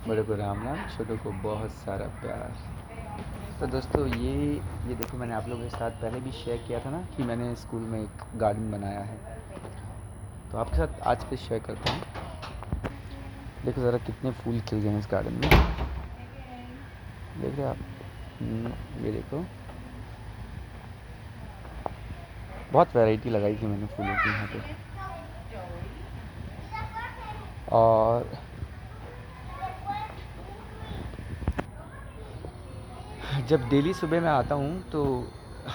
बड़े को राम राम, छोटों को बहुत सारा प्यार। तो दोस्तों ये देखो, मैंने आप लोगों के साथ पहले भी शेयर किया था ना कि मैंने स्कूल में एक गार्डन बनाया है। तो आपके साथ आज फिर शेयर करता हूँ। देखो ज़रा कितने फूल खिल गए हैं इस गार्डन में, देख रहे हैं आप? ये देखो, बहुत वैरायटी लगाई थी मैंने फूलों की यहाँ पे। और जब डेली सुबह मैं आता हूँ तो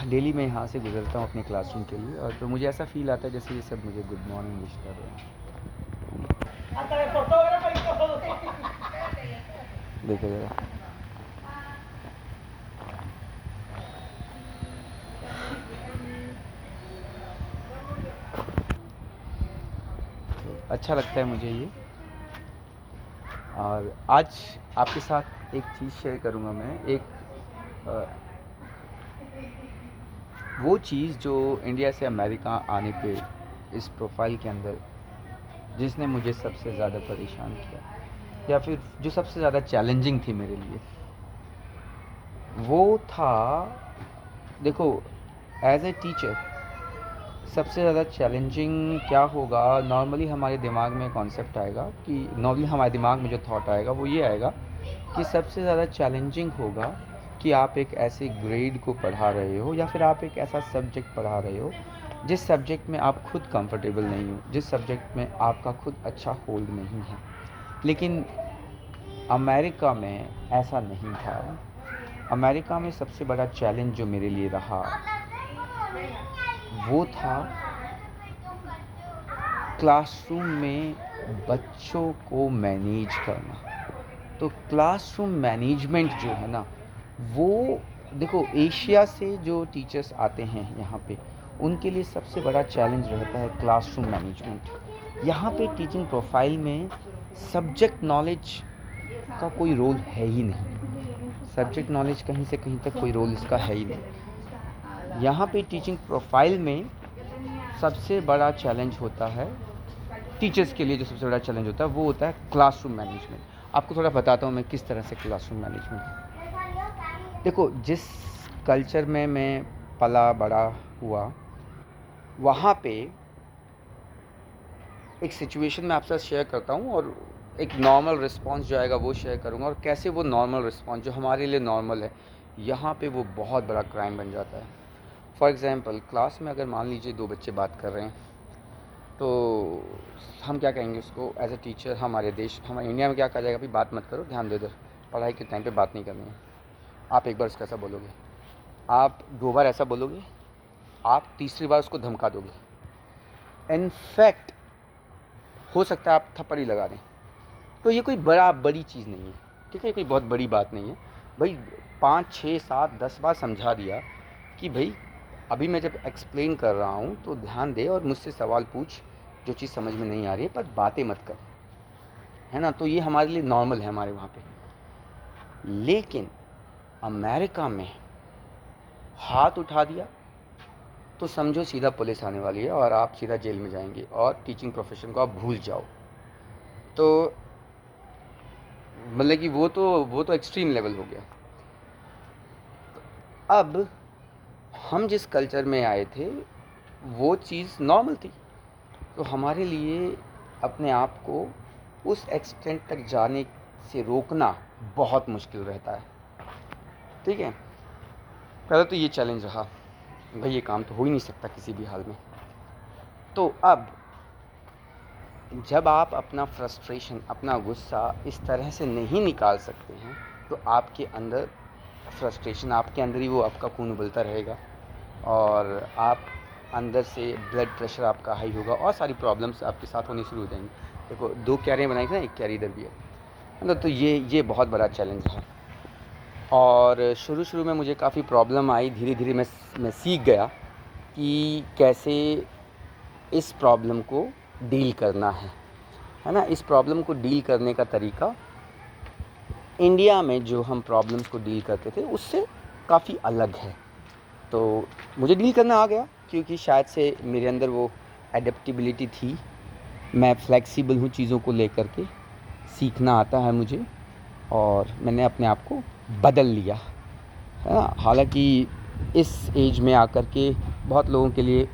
डेली मैं यहाँ से गुजरता हूँ अपने क्लासरूम के लिए, और तो मुझे ऐसा फील आता है जैसे ये सब मुझे गुड मॉर्निंग विश कर रहे हैं। देखो ज़रा, अच्छा लगता है मुझे ये। और आज आपके साथ एक चीज़ शेयर करूँगा मैं, वो चीज़ जो इंडिया से अमेरिका आने पे इस प्रोफाइल के अंदर जिसने मुझे सबसे ज़्यादा परेशान किया, या फिर जो सबसे ज़्यादा चैलेंजिंग थी मेरे लिए, वो था, देखो, एज ए टीचर सबसे ज़्यादा चैलेंजिंग क्या होगा। नॉर्मली हमारे दिमाग में कॉन्सेप्ट आएगा कि नॉर्मली हमारे दिमाग में जो थॉट आएगा वो ये आएगा कि सबसे ज़्यादा चैलेंजिंग होगा कि आप एक ऐसे ग्रेड को पढ़ा रहे हो या फिर आप एक ऐसा सब्जेक्ट पढ़ा रहे हो जिस सब्जेक्ट में आप खुद कंफर्टेबल नहीं हो, जिस सब्जेक्ट में आपका खुद अच्छा होल्ड नहीं है। लेकिन अमेरिका में ऐसा नहीं था। अमेरिका में सबसे बड़ा चैलेंज जो मेरे लिए रहा वो था क्लासरूम में बच्चों को मैनेज करना। तो क्लासरूम मैनेजमेंट जो है ना, वो देखो, एशिया से जो टीचर्स आते हैं यहाँ पे, उनके लिए सबसे बड़ा चैलेंज रहता है क्लासरूम मैनेजमेंट। यहाँ पे टीचिंग प्रोफाइल में सब्जेक्ट नॉलेज का कोई रोल है ही नहीं। सब्जेक्ट नॉलेज कहीं से कहीं तक कोई रोल इसका है ही नहीं। यहाँ पे टीचिंग प्रोफाइल में सबसे बड़ा चैलेंज होता है, टीचर्स के लिए जो सबसे बड़ा चैलेंज होता है वो होता है क्लासरूम मैनेजमेंट। आपको थोड़ा बताता हूँ मैं किस तरह से क्लासरूम मैनेजमेंट। देखो, जिस कल्चर में मैं पला बड़ा हुआ, वहाँ पे एक सिचुएशन मैं आपके साथ शेयर करता हूँ, और एक नॉर्मल रिस्पॉन्स जो आएगा वो शेयर करूँगा, और कैसे वो नॉर्मल रिस्पॉन्स जो हमारे लिए नॉर्मल है, यहाँ पे वो बहुत बड़ा क्राइम बन जाता है। फॉर एग्ज़ाम्पल, क्लास में अगर मान लीजिए 2 बच्चे बात कर रहे हैं, तो हम क्या कहेंगे उसको एज ए टीचर। हमारे इंडिया में क्या कहा जाएगा, भाई बात मत करो, ध्यान दे इधर, पढ़ाई के टाइम पे बात नहीं करनी है। आप एक बार उसका ऐसा बोलोगे, आप 2 बार ऐसा बोलोगे, आप तीसरी बार उसको धमका दोगे। इनफैक्ट हो सकता है आप थप्पड़ ही लगा दें। तो ये कोई बड़ी चीज़ नहीं है, ठीक है, कोई बहुत बड़ी बात नहीं है भाई। 5, 6, 7, 10 बार समझा दिया कि भाई अभी मैं जब एक्सप्लेन कर रहा हूँ तो ध्यान दे और मुझसे सवाल पूछ, जो चीज़ समझ में नहीं आ रही है, पर बातें मत कर, है ना। तो ये हमारे लिए नॉर्मल है हमारे वहाँ पे। लेकिन अमेरिका में हाथ उठा दिया तो समझो सीधा पुलिस आने वाली है और आप सीधा जेल में जाएंगे, और टीचिंग प्रोफेशन को आप भूल जाओ। तो मतलब कि वो तो एक्सट्रीम लेवल हो गया। अब हम जिस कल्चर में आए थे वो चीज़ नॉर्मल थी, तो हमारे लिए अपने आप को उस एक्सटेंट तक जाने से रोकना बहुत मुश्किल रहता है, ठीक है। पहले तो ये चैलेंज रहा, भाई ये काम तो हो ही नहीं सकता किसी भी हाल में। तो अब जब आप अपना फ्रस्ट्रेशन, अपना गुस्सा इस तरह से नहीं निकाल सकते हैं, तो आपके अंदर फ्रस्ट्रेशन, आपके अंदर ही वो आपका खून उबलता रहेगा, और आप अंदर से ब्लड प्रेशर आपका हाई होगा, और सारी प्रॉब्लम्स आपके साथ होनी शुरू हो जाएंगी। देखो, 2 क्यारियाँ बनाई थी ना, एक क्यारी इधर भी है, मतलब। तो ये बहुत बड़ा चैलेंज है, और शुरू में मुझे काफ़ी प्रॉब्लम आई। धीरे धीरे मैं सीख गया कि कैसे इस प्रॉब्लम को डील करना है ना। इस प्रॉब्लम को डील करने का तरीका इंडिया में जो हम प्रॉब्लम्स को डील करते थे उससे काफ़ी अलग है। तो मुझे डील करना आ गया, क्योंकि शायद से मेरे अंदर वो एडेप्टेबिलिटी थी। मैं फ्लेक्सिबल हूँ चीज़ों को लेकर के, सीखना आता है मुझे। और मैंने अपने आप को बदल लिया, है ना। हालांकि इस एज में आकर के बहुत लोगों के लिए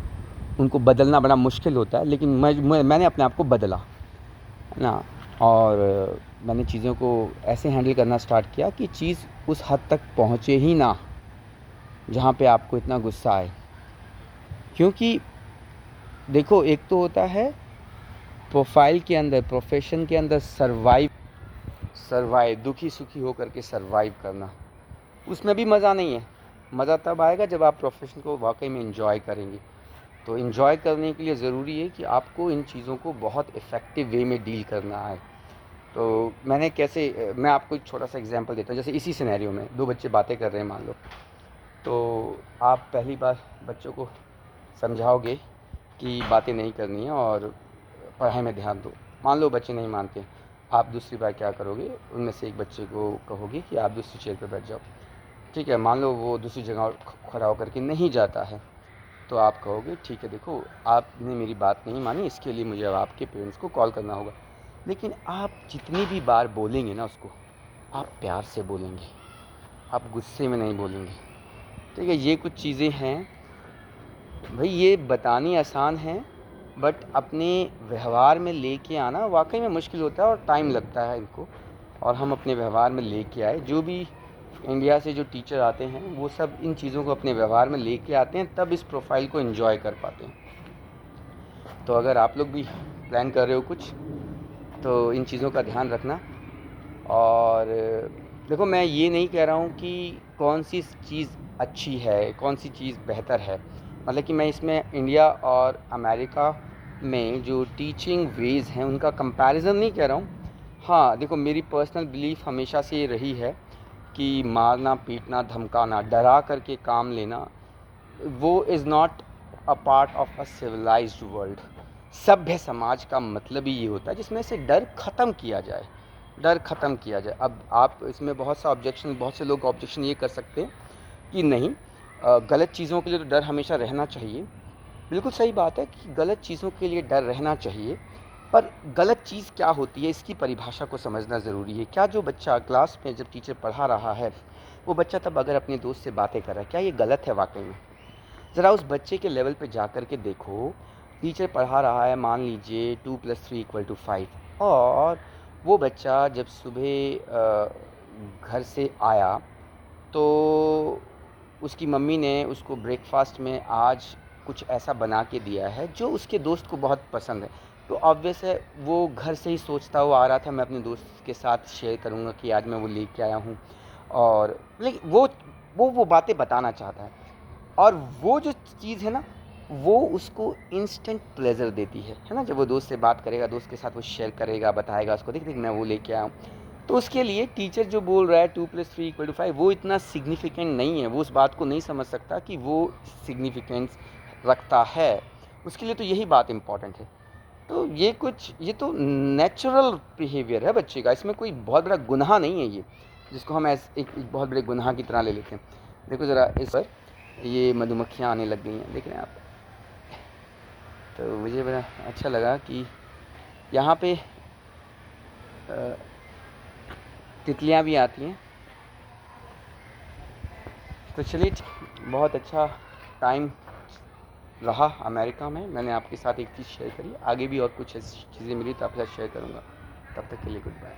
उनको बदलना बड़ा मुश्किल होता है, लेकिन मैंने अपने आप को बदला, है ना। और मैंने चीज़ों को ऐसे हैंडल करना स्टार्ट किया कि चीज़ उस हद तक पहुँचे ही ना जहाँ पे आपको इतना गुस्सा आए। क्योंकि देखो, एक तो होता है प्रोफाइल के अंदर, प्रोफेशन के अंदर सरवाइव दुखी सुखी होकर के सरवाइव करना, उसमें भी मज़ा नहीं है। मज़ा तब आएगा जब आप प्रोफेशन को वाकई में एंजॉय करेंगे। तो एंजॉय करने के लिए ज़रूरी है कि आपको इन चीज़ों को बहुत इफ़ेक्टिव वे में डील करना है। तो मैं आपको एक छोटा सा एग्जांपल देता हूँ। जैसे इसी सिनेरियो में दो बच्चे बातें कर रहे हैं मान लो, तो आप पहली बार बच्चों को समझाओगे कि बातें नहीं करनी है और पढ़ाई में ध्यान दो। मान लो बच्चे नहीं मानते, आप दूसरी बार क्या करोगे, उनमें से एक बच्चे को कहोगे कि आप दूसरी चेयर पर बैठ जाओ। ठीक है, मान लो वो दूसरी जगह खड़ा होकर के नहीं जाता है, तो आप कहोगे ठीक है, देखो आपने मेरी बात नहीं मानी, इसके लिए मुझे अब आपके पेरेंट्स को कॉल करना होगा। लेकिन आप जितनी भी बार बोलेंगे ना उसको, आप प्यार से बोलेंगे, आप गुस्से में नहीं बोलेंगे। ठीक है, ये कुछ चीज़ें हैं भाई, ये बतानी आसान है, बट अपने व्यवहार में लेके आना वाकई में मुश्किल होता है और टाइम लगता है इनको। और हम अपने व्यवहार में लेके आए, जो भी इंडिया से जो टीचर आते हैं वो सब इन चीज़ों को अपने व्यवहार में लेके आते हैं, तब इस प्रोफाइल को एंजॉय कर पाते हैं। तो अगर आप लोग भी प्लान कर रहे हो कुछ, तो इन चीज़ों का ध्यान रखना। और देखो, मैं ये नहीं कह रहा हूँ कि कौन सी चीज़ अच्छी है, कौन सी चीज़ बेहतर है। मतलब कि मैं इसमें इंडिया और अमेरिका में जो टीचिंग वेज़ हैं उनका कंपैरिज़न नहीं कह रहा हूँ। हाँ, देखो, मेरी पर्सनल बिलीफ हमेशा से ये रही है कि मारना, पीटना, धमकाना, डरा करके काम लेना, वो is not a part of a civilised world. सभ्य समाज का मतलब ही ये होता है जिसमें से डर ख़त्म किया जाए, डर ख़त्म किया जाए। अब आप इसमें बहुत से लोग ऑब्जेक्शन ये कर सकते हैं कि नहीं, गलत चीज़ों के लिए तो डर हमेशा रहना चाहिए। बिल्कुल सही बात है कि गलत चीज़ों के लिए डर रहना चाहिए, पर गलत चीज़ क्या होती है इसकी परिभाषा को समझना ज़रूरी है। क्या जो बच्चा क्लास में जब टीचर पढ़ा रहा है, वो बच्चा तब अगर अपने दोस्त से बातें कर रहा है, क्या ये गलत है वाकई में? ज़रा उस बच्चे के लेवल पे जा कर के देखो। टीचर पढ़ा रहा है, मान लीजिए 2+3=5, और वो बच्चा जब सुबह घर से आया तो उसकी मम्मी ने उसको ब्रेकफास्ट में आज कुछ ऐसा बना के दिया है जो उसके दोस्त को बहुत पसंद है। तो ऑब्वियस है वो घर से ही सोचता हुआ आ रहा था, मैं अपने दोस्त के साथ शेयर करूँगा कि आज मैं वो लेके आया हूँ। और लेकिन वो बातें बताना चाहता है, और वो जो चीज़ है ना, वो उसको इंस्टेंट प्लेज़र देती है ना। जब वो दोस्त से बात करेगा, दोस्त के साथ वो शेयर करेगा, बताएगा उसको, देख देख मैं वो लेके आया हूँ। तो उसके लिए टीचर जो बोल रहा है 2+3=5, वो इतना सिग्निफिकेंट नहीं है। वो उस बात को नहीं समझ सकता कि वो सिग्निफिकेंस रखता है। उसके लिए तो यही बात इम्पॉर्टेंट है। तो ये तो नेचुरल बिहेवियर है बच्चे का, इसमें कोई बहुत बड़ा गुनाह नहीं है ये, जिसको हम एक बहुत बड़े गुनाह की तरह ले लेते हैं। देखो ज़रा इस पर, ये मधुमक्खियाँ आने लग गई हैं, देख रहे हैं आप। तो मुझे बड़ा अच्छा लगा कि यहाँ पे तितलियाँ भी आती हैं। तो चलिए, बहुत अच्छा टाइम रहा अमेरिका में। मैंने आपके साथ एक चीज़ शेयर करी, आगे भी और कुछ ऐसी चीज़ें मिली तो आपके साथ शेयर करूँगा। तब तक के लिए गुड बाय।